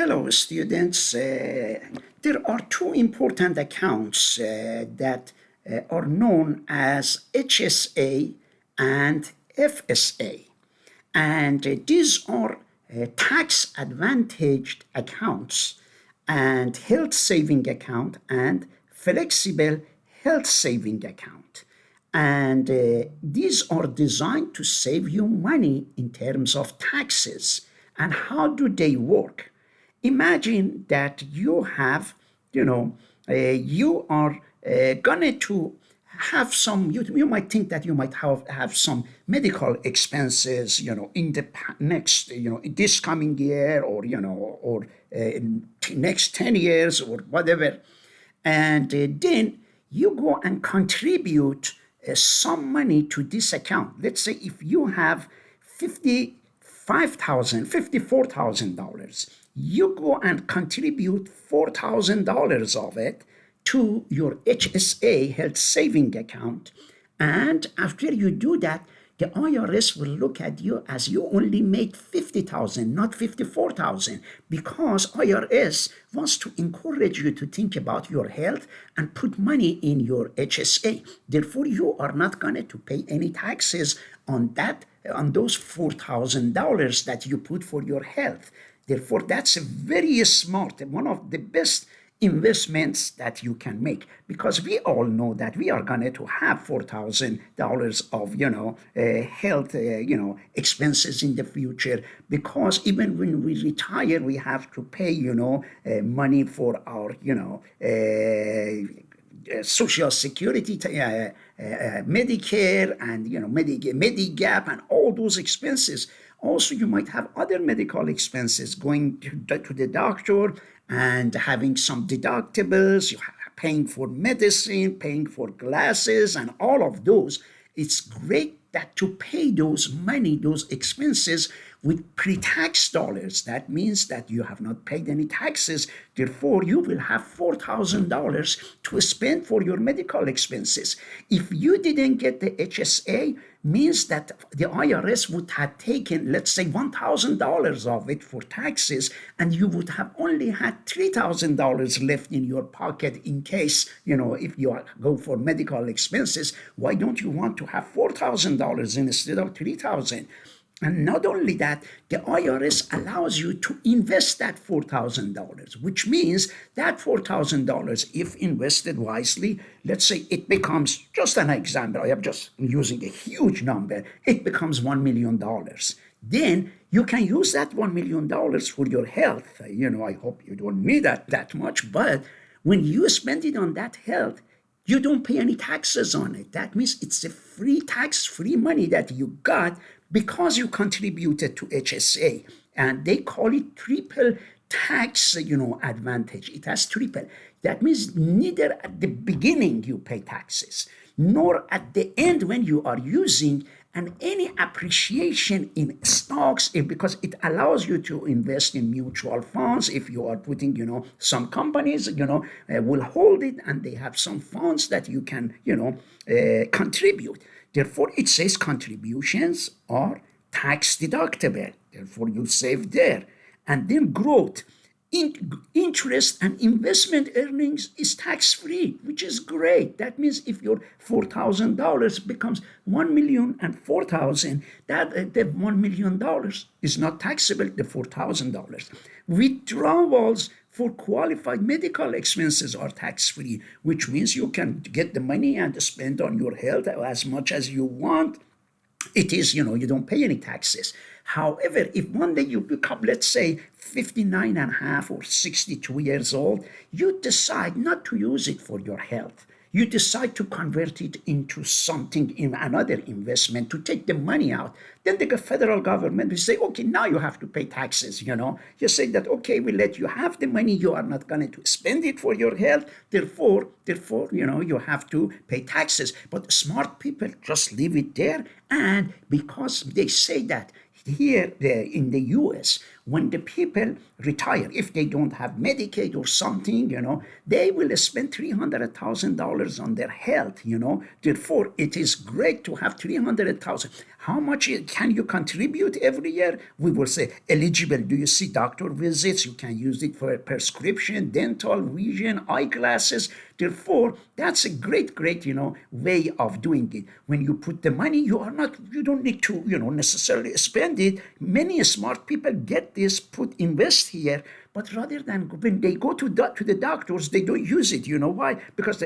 Hello, students. There are two important accounts that are known as HSA and FSA. And these are tax advantaged accounts and health saving account and flexible health saving account. And these are designed to save you money in terms of taxes. And how do they work? Imagine that you have, you are going to have some, you might think that you might have some medical expenses, in the next, this coming year or next 10 years or whatever. And then you go and contribute some money to this account. Let's say if you have $54,000, you go and contribute $4,000 of it to your HSA health saving account. And after you do that, the IRS will look at you as you only made $50,000, not $54,000, because IRS wants to encourage you to think about your health and put money in your HSA. Therefore, you are not going to pay any taxes on those $4,000 that you put for your health. Therefore, that's a very smart, one of the best investments that you can make, because we all know that we are going to have $4,000 of health expenses in the future, because even when we retire we have to pay money for our Social Security, Medicare, and Medigap, and all those expenses. Also, you might have other medical expenses, going to the doctor and having some deductibles, paying for medicine, paying for glasses, and all of those. It's great that to pay those expenses with pre-tax dollars. That means that you have not paid any taxes. Therefore, you will have $4,000 to spend for your medical expenses. If you didn't get the HSA, means that the IRS would have taken, let's say, $1,000 of it for taxes, and you would have only had $3,000 left in your pocket in case, if you go for medical expenses. Why don't you want to have $4,000 instead of $3,000? And not only that, the IRS allows you to invest that $4,000, which means that $4,000, if invested wisely, let's say it becomes, just an example, I am just using a huge number, it becomes $1 million. Then you can use that $1 million for your health. I hope you don't need that much, but when you spend it on that health, you don't pay any taxes on it. That means it's a tax-free money that you got because you contributed to HSA. And they call it triple tax, advantage. It has triple. That means neither at the beginning you pay taxes, nor at the end when you are using, and any appreciation in stocks, because it allows you to invest in mutual funds. If you are putting, some companies, will hold it, and they have some funds that you can, contribute. Therefore, it says contributions are tax deductible. Therefore, you save there. And then growth. Interest and investment earnings is tax-free, which is great. That means if your $4,000 becomes $1 million and $4,000, that the $1 million is not taxable, the $4,000. Withdrawals for qualified medical expenses are tax-free, which means you can get the money and spend on your health as much as you want. It is, you don't pay any taxes. However, if one day you become, let's say, 59 and a half or 62 years old, you decide not to use it for your health. You decide to convert it into something, in another investment, to take the money out. Then the federal government will say, okay, now you have to pay taxes, You say that, okay, we let you have the money, you are not going to spend it for your health, therefore, you have to pay taxes. But smart people just leave it there, and because they say that here in the U.S., when the people retire, if they don't have Medicaid or something, they will spend $300,000 on their health, Therefore, it is great to have 300,000. How much can you contribute every year? We will say eligible. Do you see doctor visits? You can use it for a prescription, dental, vision, eyeglasses. Therefore, that's a great, way of doing it. When you put the money, you don't need to, necessarily spend it. Many smart people get this, invest here, but rather than when they go to the doctors, they don't use it. You know why? Because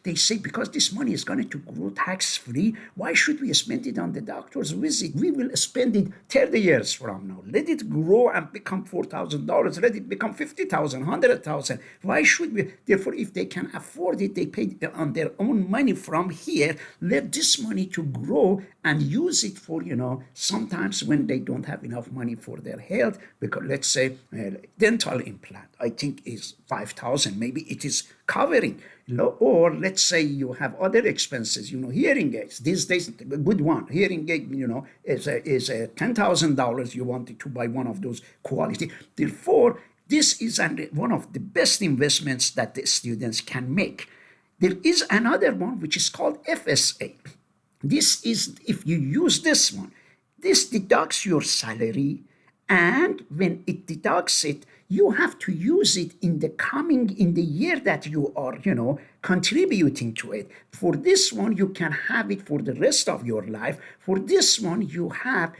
they say, because this money is going to grow tax free, why should we spend it on the doctor's visit? We will spend it 30 years from now. Let it grow and become $4,000. Let it become 50,000, 100,000. Why should we? Therefore, if they can afford it, they pay on their own money from here. Let this money to grow and use it for, sometimes when they don't have enough money for their health, because let's say dental implant, I think is 5,000, maybe it is covering. Or let's say you have other expenses, hearing aids. These days, a good one, hearing aid, is $10,000. You wanted to buy one of those quality. Therefore, this is one of the best investments that the students can make. There is another one which is called FSA. This is, if you use this one, this deducts your salary, and when it deducts it, you have to use it in the year that you are, contributing to it. For this one, you can have it for the rest of your life. For this one, you have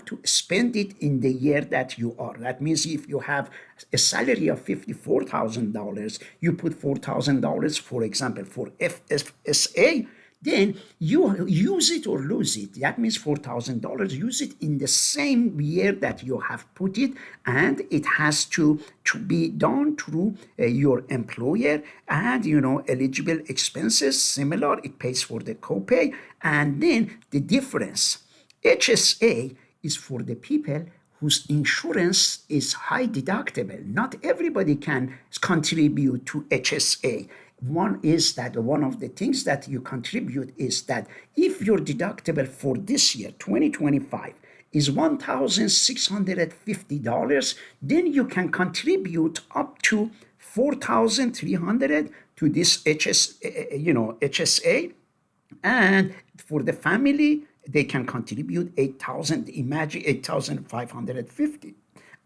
to spend it in the year that you are. That means if you have a salary of $54,000, you put $4,000, for example, for FSA. Then you use it or lose it. That means $4,000. Use it in the same year that you have put it, and it has to be done through your employer, and eligible expenses similar. It pays for the copay, and then the difference. HSA is for the people whose insurance is high deductible. Not everybody can contribute to HSA. One of the things that you contribute is that if your deductible for this year, 2025, is $1,650, then you can contribute up to $4,300 to this HSA, and for the family, they can contribute 8,000. Imagine 8,550.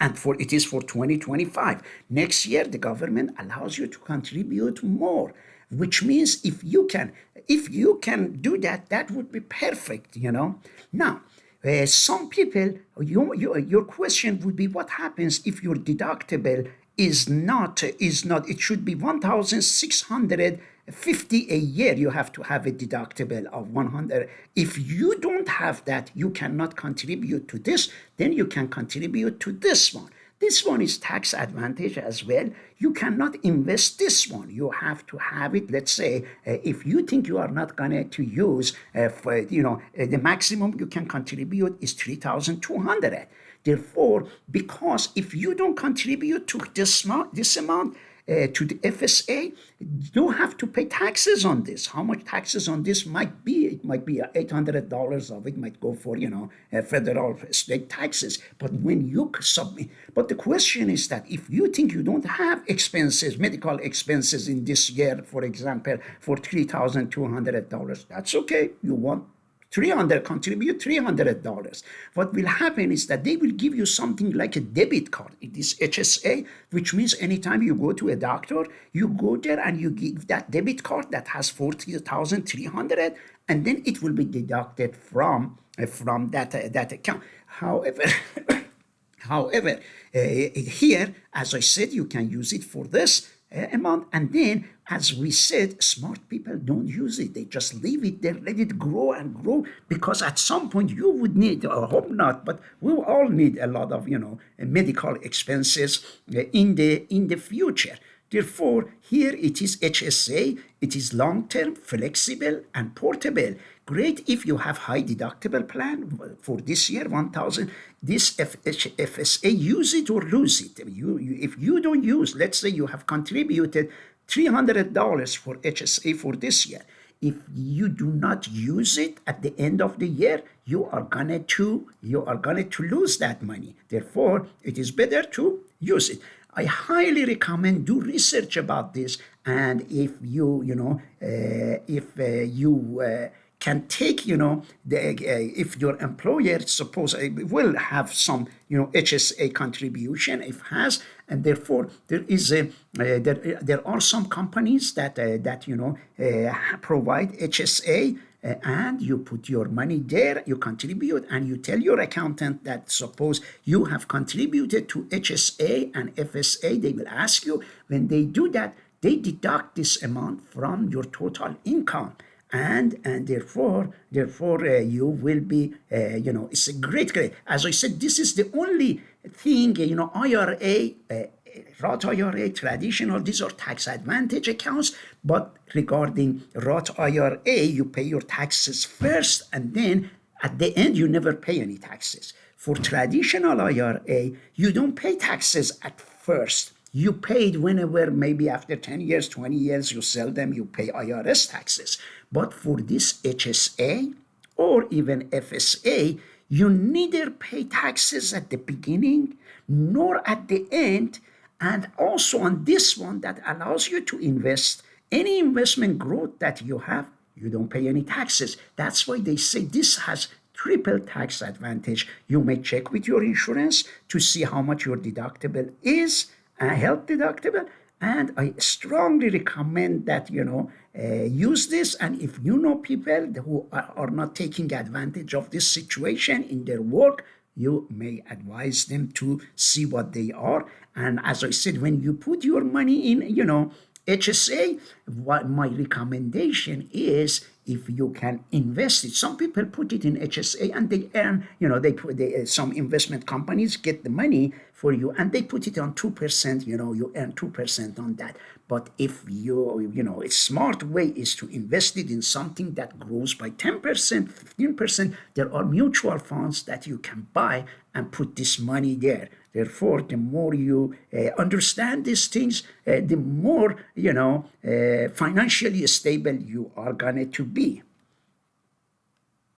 And it is for 2025. Next year, the government allows you to contribute more, which means if you can do that, that would be perfect, Now, some people, your question would be, what happens if your deductible is not, it should be 1,650 a year. You have to have a deductible of 100. If you don't have that, you cannot contribute to this, then you can contribute to this one. This one is tax advantage as well. You cannot invest this one. You have to have it. Let's say if you think you are not going to use, the maximum you can contribute is 3,200. Therefore, because if you don't contribute to this amount, to the FSA, you have to pay taxes on this. How much taxes on this might be? It might be $800 of it might go for, federal state taxes. But when you submit, but the question is that if you think you don't have expenses, medical expenses in this year, for example, for $3,200, that's okay. You want contribute $300. What will happen is that they will give you something like a debit card. It is HSA, which means anytime you go to a doctor, you go there and you give that debit card that has 40,300, and then it will be deducted from that account. However, here, as I said, you can use it for this amount, and then, as we said, smart people don't use it. They just leave it there, let it grow and grow, because at some point you would need, I hope not, but we will all need a lot of medical expenses in the future. Therefore, here it is HSA. It is long-term, flexible, and portable. Great if you have high deductible plan for this year, 1,000. This FSA, use it or lose it. If you don't use, let's say you have contributed $300 for HSA for this year. if you do not use it at the end of the year, you are going to lose that money. Therefore, it is better to use it. I highly recommend do research about this, and if you can take, if your employer suppose will have some, HSA contribution, if has, and therefore there are some companies that provide HSA, and you put your money there, you contribute, and you tell your accountant that suppose you have contributed to HSA and FSA. They will ask you, when they do that, they deduct this amount from your total income, and therefore you will be, it's a great. As I said, this is the only thing, IRA, Roth IRA, traditional, these are tax advantage accounts. But regarding Roth IRA, you pay your taxes first, and then at the end, you never pay any taxes. For traditional IRA, you don't pay taxes at first. You paid whenever, maybe after 10 years, 20 years, you sell them, you pay IRS taxes. But for this HSA or even FSA, you neither pay taxes at the beginning nor at the end. And also on this one, that allows you to invest any investment growth that you have, you don't pay any taxes. That's why they say this has triple tax advantage. You may check with your insurance to see how much your deductible is, health deductible, and I strongly recommend that use this. And if you know people who are not taking advantage of this situation in their work, you may advise them to see what they are. And as I said, when you put your money in, HSA, what my recommendation is, if you can invest it. Some people put it in HSA and they earn, some investment companies get the money for you and they put it on 2%, you earn 2% on that. But if a smart way is to invest it in something that grows by 10%, 15%, there are mutual funds that you can buy and put this money there. Therefore, the more you understand these things, the more, financially stable you are going to be.